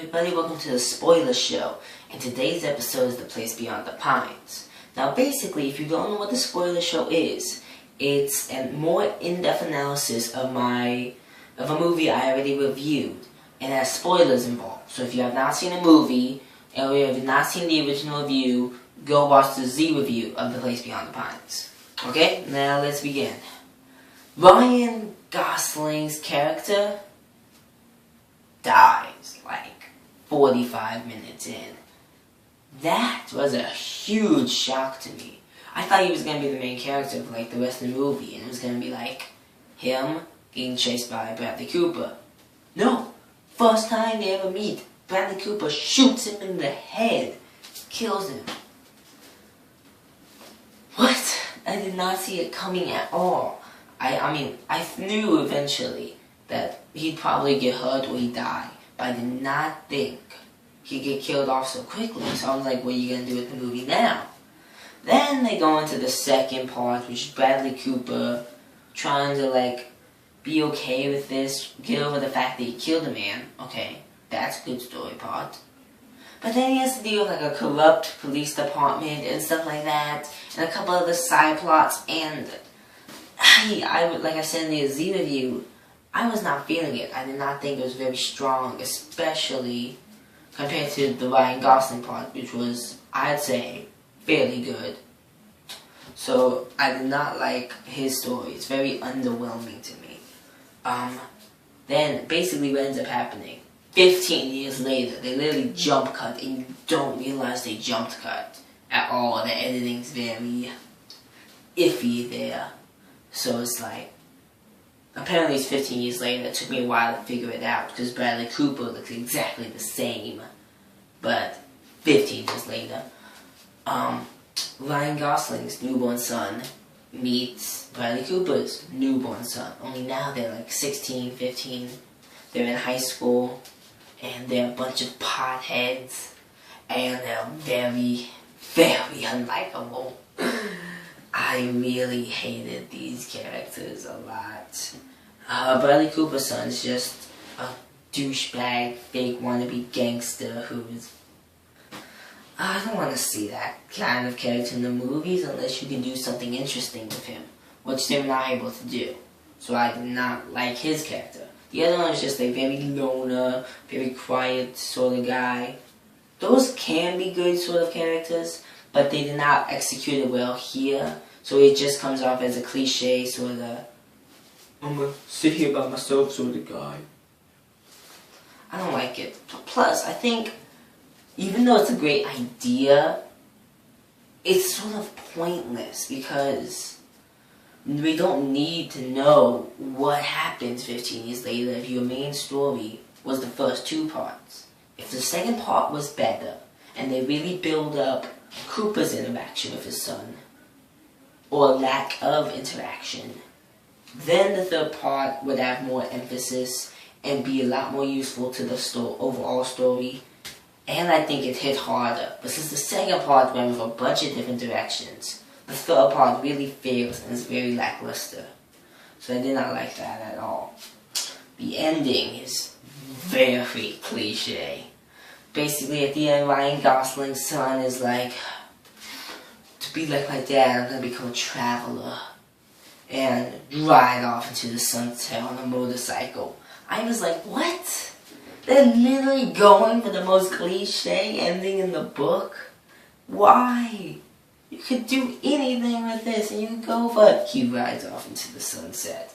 everybody, welcome to the Spoiler Show, and today's episode is The Place Beyond the Pines. Now basically, if you don't know what the Spoiler Show is, it's a more in-depth analysis of a movie I already reviewed, and has spoilers involved. So if you have not seen a movie, or you have not seen the original review, go watch the Z review of The Place Beyond the Pines. Okay, now let's begin. Ryan Gosling's character dies like 45 minutes in. That was a huge shock to me. I thought he was going to be the main character for like the rest of the movie, and it was going to be like him getting chased by Bradley Cooper. No, first time they ever meet, Bradley Cooper shoots him in the head, kills him. What? I did not see it coming at all. I mean, I knew eventually that he'd probably get hurt or he'd die, but I did not think he'd get killed off so quickly. So I was like, what are you going to do with the movie now? Then they go into the second part, which is Bradley Cooper trying to like be okay with this, get over the fact that he killed a man. Okay, that's a good story part. But then he has to deal with like a corrupt police department and stuff like that, and a couple other side plots, and like I said in the Z review, I was not feeling it. I did not think it was very strong, especially compared to the Ryan Gosling part, which was, I'd say, fairly good. So I did not like his story. It's very underwhelming to me. Then basically what ends up happening, 15 years later, they literally jump cut, and you don't realize they jumped cut at all. The editing's very iffy there. So it's like, apparently it's 15 years later. It took me a while to figure it out, because Bradley Cooper looks exactly the same, but 15 years later. Ryan Gosling's newborn son meets Bradley Cooper's newborn son. Only now they're like 16, 15. They're in high school, and they're a bunch of potheads, and they're very, very unlikable. I really hated these characters a lot. Bradley Cooper's son is just a douchebag, fake wannabe gangster who's... I don't want to see that kind of character in the movies unless you can do something interesting with him, which they were not able to do. So I did not like his character. The other one is just a very loner, very quiet sort of guy. Those can be good sort of characters, but they did not execute it well here. So it just comes off as a cliche sort of, I'm gonna sit here by myself sort of guy. I don't like it. Plus, I think, even though it's a great idea, it's sort of pointless because we don't need to know what happens 15 years later if your main story was the first two parts. If the second part was better, and they really build up Cooper's interaction with his son, or lack of interaction, then the third part would have more emphasis and be a lot more useful to the overall story, and I think it hit harder. But since the second part went with a bunch of different directions, the third part really fails and is very lackluster. So I did not like that at all. The ending is very cliche. Basically, at the end, Ryan Gosling's son is like, to be like my dad, I'm going to become a traveler and ride off into the sunset on a motorcycle. I was like, what? They're literally going for the most cliche ending in the book? Why? You could do anything with this and you could go for it. He rides off into the sunset.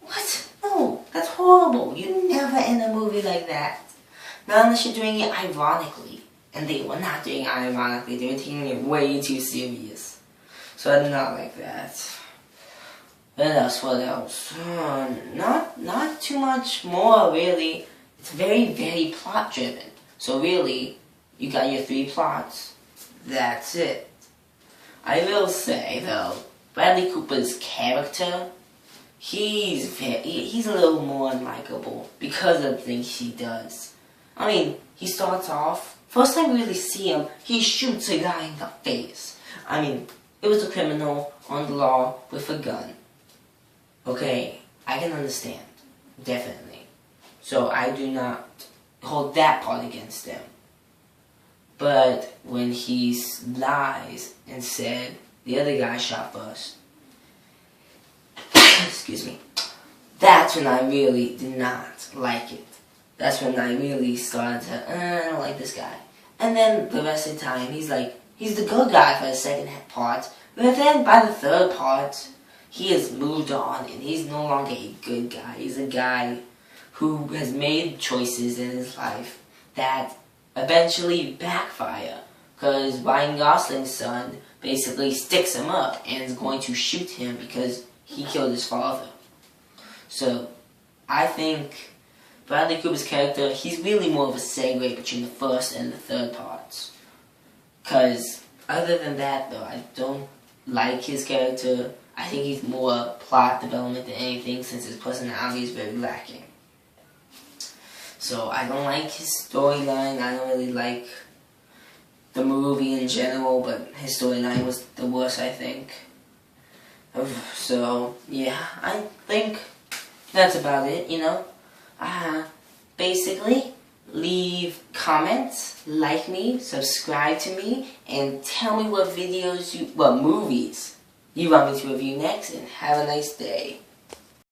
What? No, that's horrible. You never end a movie like that. Not unless you're doing it ironically. And they were not doing it ironically. They were taking it way too serious. So I did not like that. What else? Not too much more, really. It's very, very plot-driven. So really, you got your three plots. That's it. I will say, though, Bradley Cooper's character, he's a little more unlikable because of the things he does. I mean, he starts off, first time we really see him, he shoots a guy in the face. I mean, it was a criminal on the law with a gun. Okay, I can understand, definitely. So I do not hold that part against them. But when he lies and said the other guy shot first, excuse me, that's when I really did not like it. That's when I really started to, I don't like this guy. And then the rest of the time, he's the good guy for the second part. But then by the third part, he has moved on and he's no longer a good guy. He's a guy who has made choices in his life that eventually backfire. Because Ryan Gosling's son basically sticks him up and is going to shoot him because he killed his father. So, I think Bradley Cooper's character, he's really more of a segue between the first and the third parts. Because, other than that though, I don't like his character. I think he's more plot development than anything since his personality is very lacking. So, I don't like his storyline, I don't really like the movie in general, but his storyline was the worst, I think. So, yeah, I think that's about it, you know. Basically, leave comments, like me, subscribe to me, and tell me what movies you want me to review next, and have a nice day.